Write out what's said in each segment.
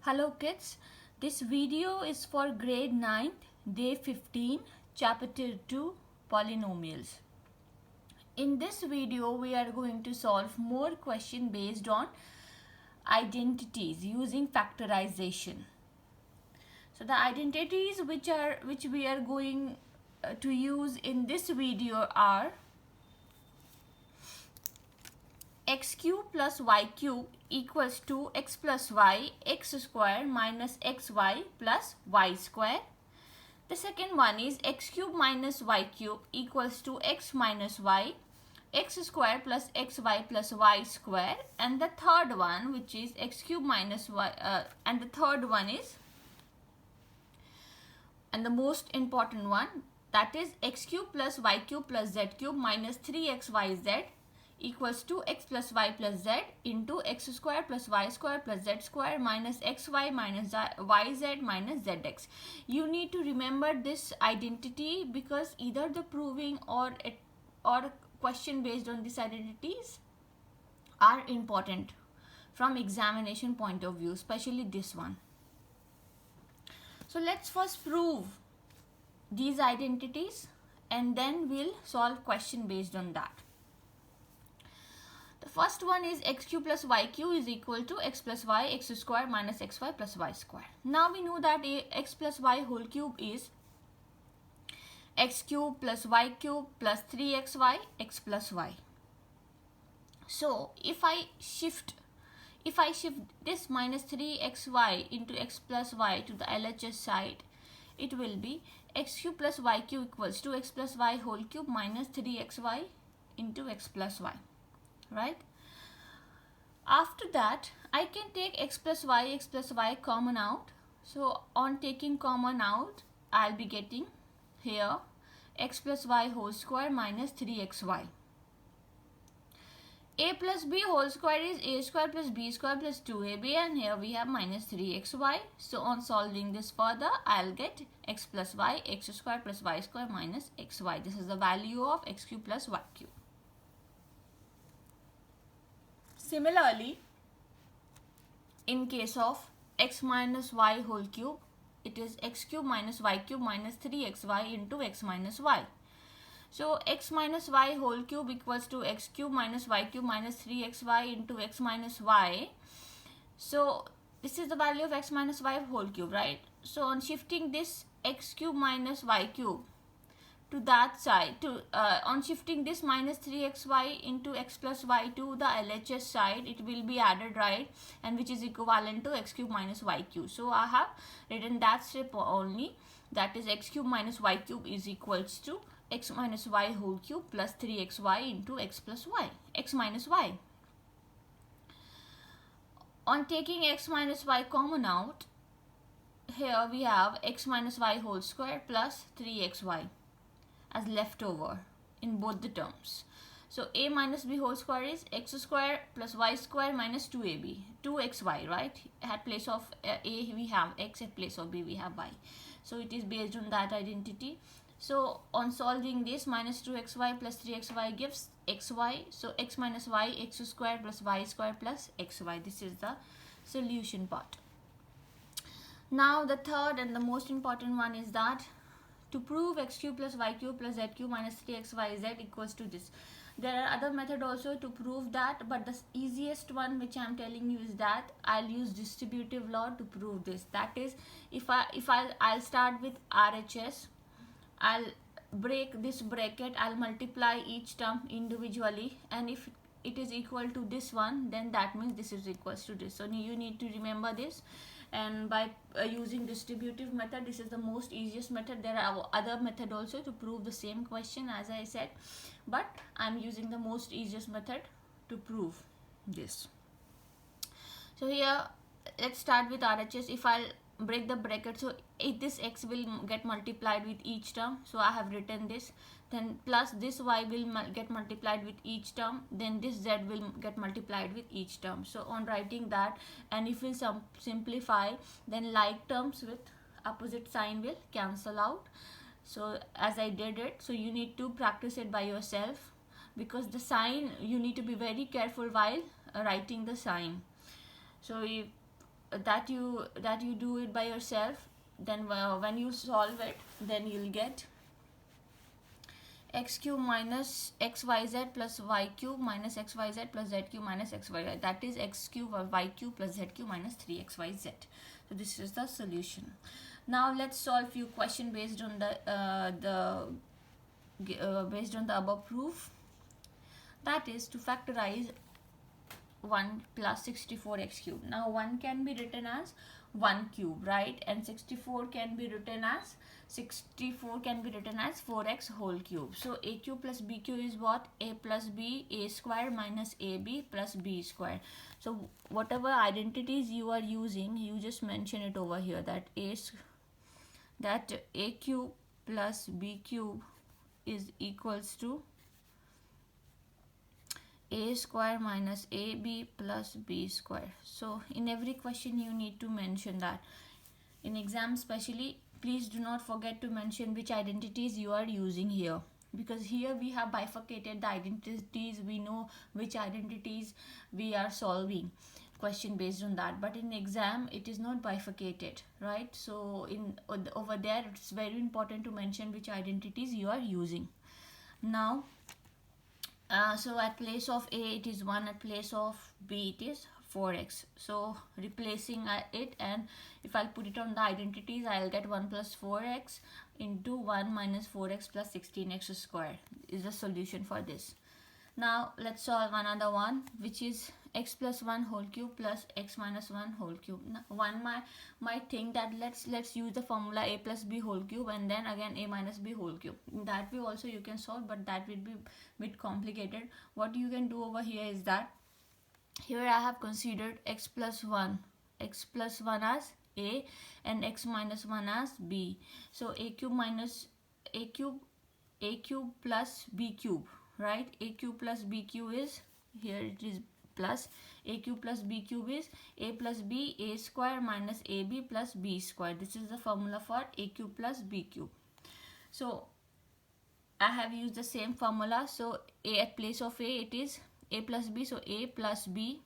Hello kids, this video is for grade 9th, day 15, chapter 2, polynomials. In this video, we are going to solve more questions based on identities using factorization. So the identities which we are going to use in this video are x cube plus y cube equals to x plus y x square minus xy plus y square. The second one is x cube minus y cube equals to x minus y x square plus xy plus y square. And the third one, which is x cube minus y, and the third one is, and the most important one, that is x cube plus y cube plus z cube minus 3xyz equals to x plus y plus z into x square plus y square plus z square minus xy minus yz minus zx. You need to remember this identity because either the proving or question based on these identities are important from examination point of view, especially this one. So let's first prove these identities and then we'll solve question based on that. The first one is x cube plus y cube is equal to x plus y x square minus xy plus y square. Now we know that x plus y whole cube is x cube plus y cube plus 3xy x plus y. So if I shift this minus 3xy into x plus y to the LHS side, it will be x cube plus y cube equals to x plus y whole cube minus 3xy into x plus y. Right? After that, I can take x plus y common out. So on taking common out, I'll be getting here x plus y whole square minus 3xy. A plus b whole square is a square plus b square plus 2ab, and here we have minus 3xy. So on solving this further, I'll get x plus y x square plus y square minus xy. This is the value of x cube plus y cube. Similarly, in case of x minus y whole cube, it is x cube minus y cube minus 3xy into x minus y. So x minus y whole cube equals to x cube minus y cube minus 3xy into x minus y. So this is the value of x minus y whole cube, right? So on shifting this x cube minus y cube to that side, on shifting this minus 3xy into x plus y to the LHS side, it will be added, right? And which is equivalent to x cube minus y cube. So I have written that step only, that is x cube minus y cube is equals to x minus y whole cube plus 3xy into x plus y, x minus y. On taking x minus y common out, here we have x minus y whole square plus 3xy as leftover in both the terms. So a minus b whole square is x square plus y square minus 2ab, 2xy, right? At place of a we have x, at place of b we have y. So it is based on that identity. So on solving this, minus 2xy plus 3xy gives xy. So x minus y x square plus y square plus xy. This is the solution part. Now the third and the most important one is that to prove x cube plus y cube plus z cube minus 3xyz equals to this. There are other methods also to prove that, but the easiest one which I am telling you is that I'll use distributive law to prove this. That is, I'll start with RHS. I'll break this bracket, I'll multiply each term individually, and if it is equal to this one, then that means this is equals to this. So you need to remember this, and by using distributive method, this is the most easiest method. There are other method also to prove the same question, as I said, but I'm using the most easiest method to prove this. So here let's start with RHS. If I'll break the bracket, so this x will get multiplied with each term, so I have written this, then plus this y will get multiplied with each term, then this z will get multiplied with each term. So on writing that, and if we simplify, then like terms with opposite sign will cancel out. So as I did it, so you need to practice it by yourself, because the sign, you need to be very careful while writing the sign. So if that you do it by yourself, then when you solve it, then you'll get x cube minus xyz plus y cube minus xyz plus z cube minus xyz, that is x cube or y cube plus z cube minus 3xyz. So this is the solution. Now let's solve few questions based on the above proof. That is to factorize 1 plus 64x cube. Now 1 can be written as 1 cube, right? And 64 can be written as 4x whole cube. So a cube plus b cube is what? A plus b, a square minus ab plus b square. So whatever identities you are using, you just mention it over here, that a cube plus b cube is equals to a square minus ab plus b square. So in every question you need to mention that. In exam especially, please do not forget to mention which identities you are using here, because here we have bifurcated the identities. We know which identities we are solving question based on that, but in exam it is not bifurcated, right? So in over there it's very important to mention which identities you are using. Now so at place of a it is 1, at place of b it is 4x. So replacing it, and if I'll put it on the identities, I'll get 1 plus 4x into 1 minus 4x plus 16x square is the solution for this. Now let's solve another one, which is x plus 1 whole cube plus x minus 1 whole cube. Now, one might think that let's use the formula a plus b whole cube and then again a minus b whole cube. In that way also you can solve, but that will be a bit complicated. What you can do over here is that here I have considered x plus 1 as a and x minus 1 as b. So a cube plus b cube, right? A cube plus b cube is, here it is plus, a cube plus b cube is a plus b, a square minus ab plus b square. This is the formula for a cube plus b cube. So I have used the same formula. So a at place of a it is a plus b, so a plus b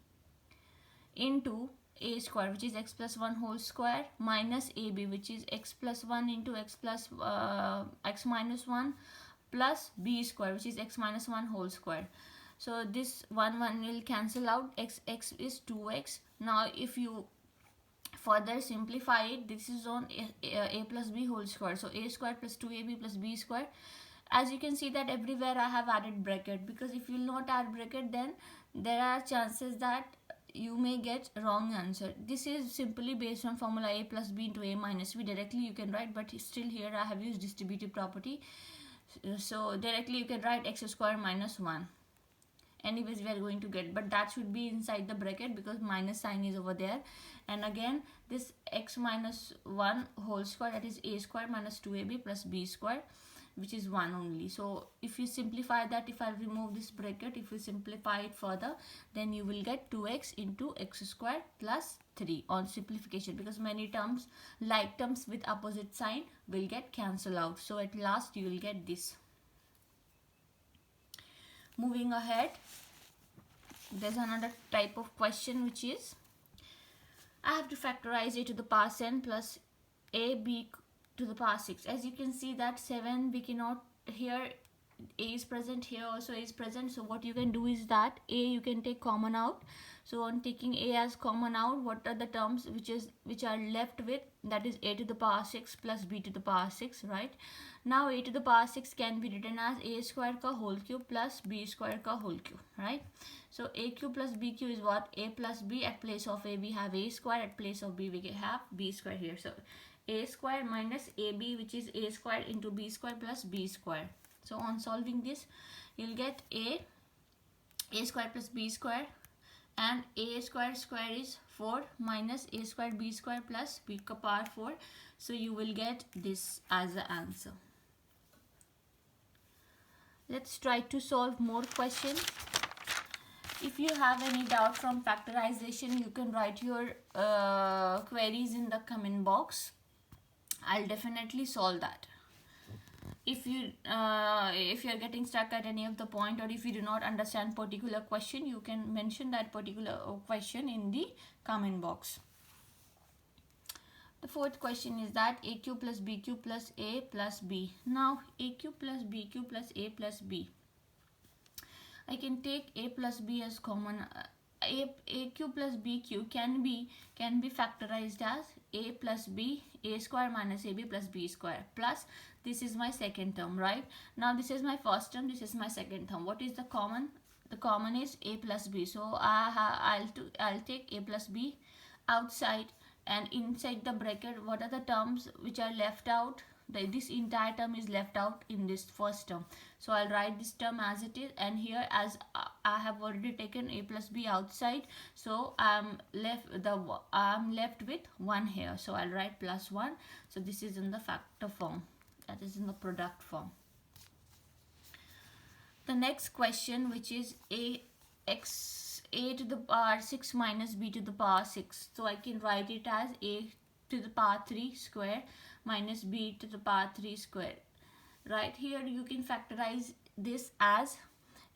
into a square, which is x plus 1 whole square, minus ab, which is x plus 1 into x minus 1 plus b square, which is x minus 1 whole square. So this 1 will cancel out, x is 2x. Now if you further simplify it, this is on a plus b whole square, so a square plus 2ab plus b square. As you can see that everywhere I have added bracket, because if you will not add bracket, then there are chances that you may get wrong answer. This is simply based on formula a plus b into a minus b. Directly you can write, but still here I have used distributive property. So directly you can write x square minus 1. Anyways we are going to get, but that should be inside the bracket because minus sign is over there. And again this x minus 1 whole square, that is a square minus 2ab plus b square, which is 1 only. So if you simplify that, if I remove this bracket, if you simplify it further, then you will get 2x into x square plus 3 on simplification, because many terms, like terms with opposite sign, will get cancelled out. So at last you will get this. Moving ahead, there's another type of question, which is I have to factorize a to the power n plus ab to the power 6. As you can see that 7 we cannot, here a is present, here also a is present. So what you can do is that a you can take common out. So on taking a as common out, what are the terms which are left with? That is a to the power 6 plus b to the power 6, right? Now a to the power 6 can be written as a square ka whole cube plus b square ka whole cube, right? So a cube plus b cube is what? A plus b. At place of a we have a square, at place of b we have b square here. So a square minus ab, which is a square into b square plus b square. So on solving this, you'll get a square plus b square, and a square is 4 minus a square b square plus b ka power 4. So you will get this as the answer. Let's try to solve more questions. If you have any doubt from factorization, you can write your queries in the comment box. I'll definitely solve that. If you are getting stuck at any of the point, or if you do not understand particular question, you can mention that particular question in the comment box. The fourth question is that AQ plus BQ plus A plus B. Now AQ plus BQ plus A plus B. I can take A plus B as common. AQ plus BQ can be factorized as A plus B, A square minus AB plus B square, plus this is my second term, right? Now this is my first term, this is my second term. What is the common? The common is A plus B. So I'll take A plus B outside, and inside the bracket what are the terms which are left out? This entire term is left out in this first term, so I'll write this term as it is, and here as I have already taken A plus B outside, so I'm left with 1 here, so I'll write plus 1. So this is in the factor form, that is in the product form. The next question, which is A to the power 6 minus B to the power 6, so I can write it as A to the power 3 square minus B to the power 3 square. Right here you can factorize this as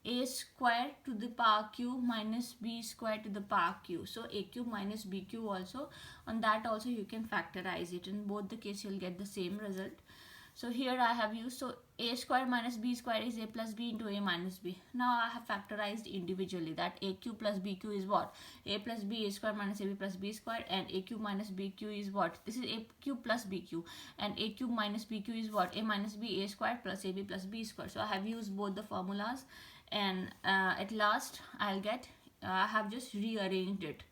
A square to the power q minus B square to the power q. So A cube minus B cube also, on that also you can factorize it. In both the case you'll get the same result. So here I have used, so A square minus B square is A plus B into A minus B. Now I have factorized individually that A cube plus B cube is what? A plus B, A square minus AB plus B square, and A cube minus B cube is what? This is A cube plus B cube, and A cube minus B cube is what? A minus B, A square plus AB plus B square. So I have used both the formulas, and at last I have just rearranged it.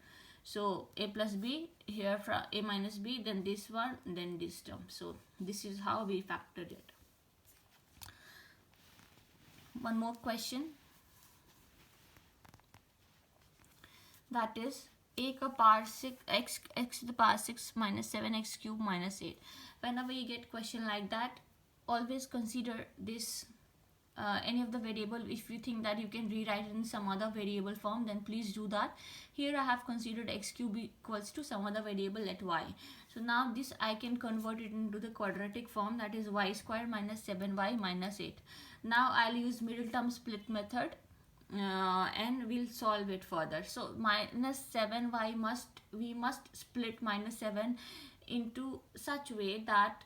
So A plus B here from A minus B, then this one, then this term. So this is how we factored it. One more question, that is A ka power 6 x to the power 6 minus 7x cube minus 8. Whenever you get question like that, always consider this any of the variable. If you think that you can rewrite it in some other variable form, then please do that. Here I have considered x cube equals to some other variable at y. So now this I can convert it into the quadratic form, that is y square minus 7y minus 8. Now I'll use middle term split method and we'll solve it further. So minus 7y we must split minus 7 into such way that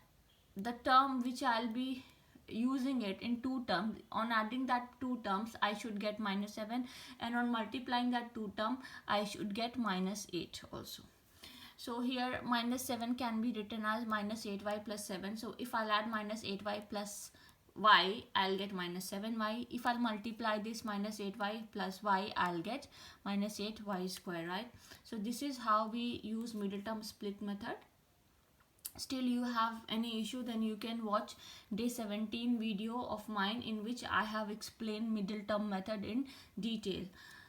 the term which I'll be using it in 2 terms, on adding that 2 terms I should get minus 7, and on multiplying that 2 term I should get minus 8 also. So here minus 7 can be written as minus 8y plus 7. So if I'll add minus 8y plus y, I'll get minus 7y. If I'll multiply this minus 8y plus y, I'll get minus 8y square, right? So this is how we use middle term split method. Still you have any issue, then you can watch day 17 video of mine in which I have explained middle term method in detail.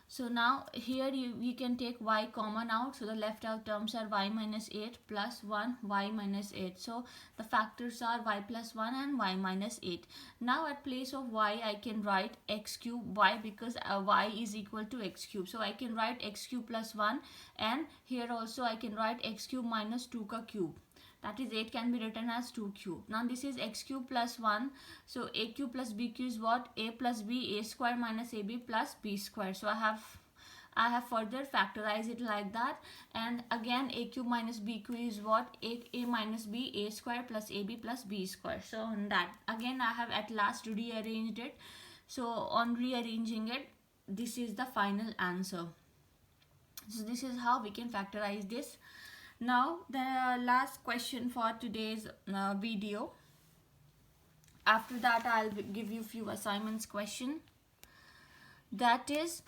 So now here we can take y common out, so the left out terms are y minus 8 plus 1 y minus 8. So the factors are y plus 1 and y minus 8. Now at place of y I can write x cube. Why? Because y is equal to x cube, so I can write x cube plus 1, and here also I can write x cube minus 2 ka cube. That is 8 can be written as 2 cube. Now this is x cube plus 1. So a cube plus b cube is what? A plus b, a square minus ab plus b square. So I have further factorized it like that. And again a cube minus b cube is what? A minus b, a square plus ab plus b square. So on that again I have at last rearranged it. So on rearranging it, this is the final answer. So this is how we can factorize this. Now the last question for today's video. After that I'll give you few assignments question. That is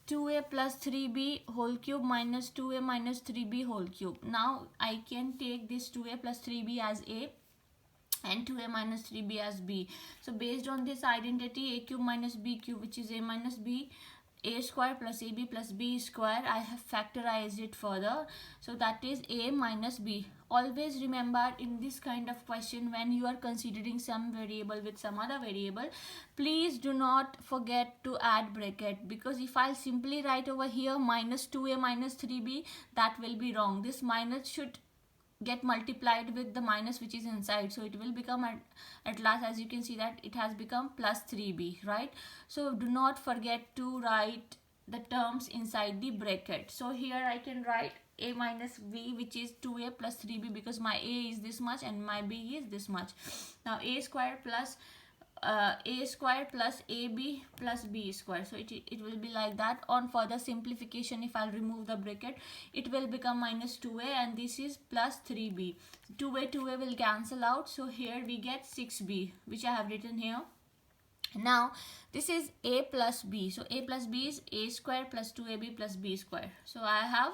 2a plus 3b whole cube minus 2a minus 3b whole cube. Now I can take this 2a plus 3b as a and 2a minus 3b as b. So based on this identity, a cube minus b cube, which is a minus b, a square plus ab plus b square, I have factorized it further. So that is a minus b. Always remember in this kind of question, when you are considering some variable with some other variable, please do not forget to add bracket, because if I'll simply write over here minus 2a minus 3b, that will be wrong. This minus should get multiplied with the minus which is inside, so it will become at last, as you can see, that it has become plus 3b, right? So do not forget to write the terms inside the bracket. So here I can write a minus b, which is 2a plus 3b, because my a is this much and my b is this much. Now a square plus ab plus b square, so it will be like that. On further simplification, if I'll remove the bracket, it will become minus 2a, and this is plus 3b. 2a will cancel out, so here we get 6b, which I have written here. Now this is a plus b, so a plus b is a square plus 2ab plus b square. So I have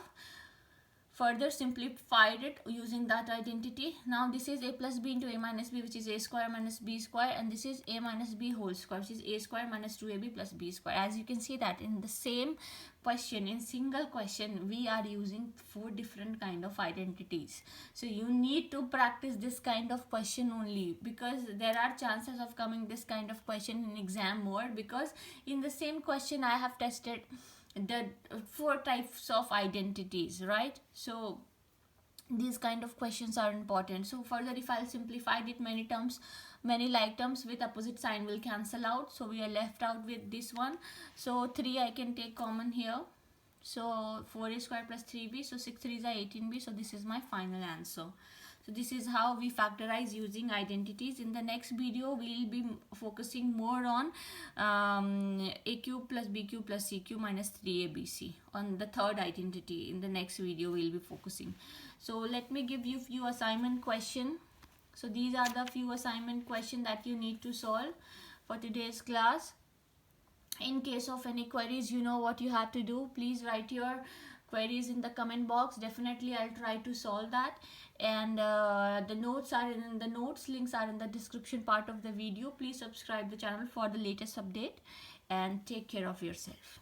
further simplified it using that identity. Now this is a plus b into a minus b, which is a square minus b square, and this is a minus b whole square, which is a square minus 2ab plus b square. As you can see that in the same question, in single question, we are using 4 different kind of identities. So you need to practice this kind of question only, because there are chances of coming this kind of question in exam mode, because in the same question I have tested the 4 types of identities, right? So these kind of questions are important. So further, if I'll simplify it, many terms, many like terms with opposite sign will cancel out, so we are left out with this one. So 3 I can take common here, so 4a square plus 3b, so 6 3s are 18b, so this is my final answer. So this is how we factorize using identities. In the next video, we'll be focusing more on a cube plus b cube plus c cube minus 3abc. On the third identity, in the next video, we'll be focusing. So let me give you few assignment question. So these are the few assignment question that you need to solve for today's class. In case of any queries, you know what you have to do. Please write your queries in the comment box. Definitely I'll try to solve that, and the notes links are in the description part of the video. Please subscribe the channel for the latest update, and take care of yourself.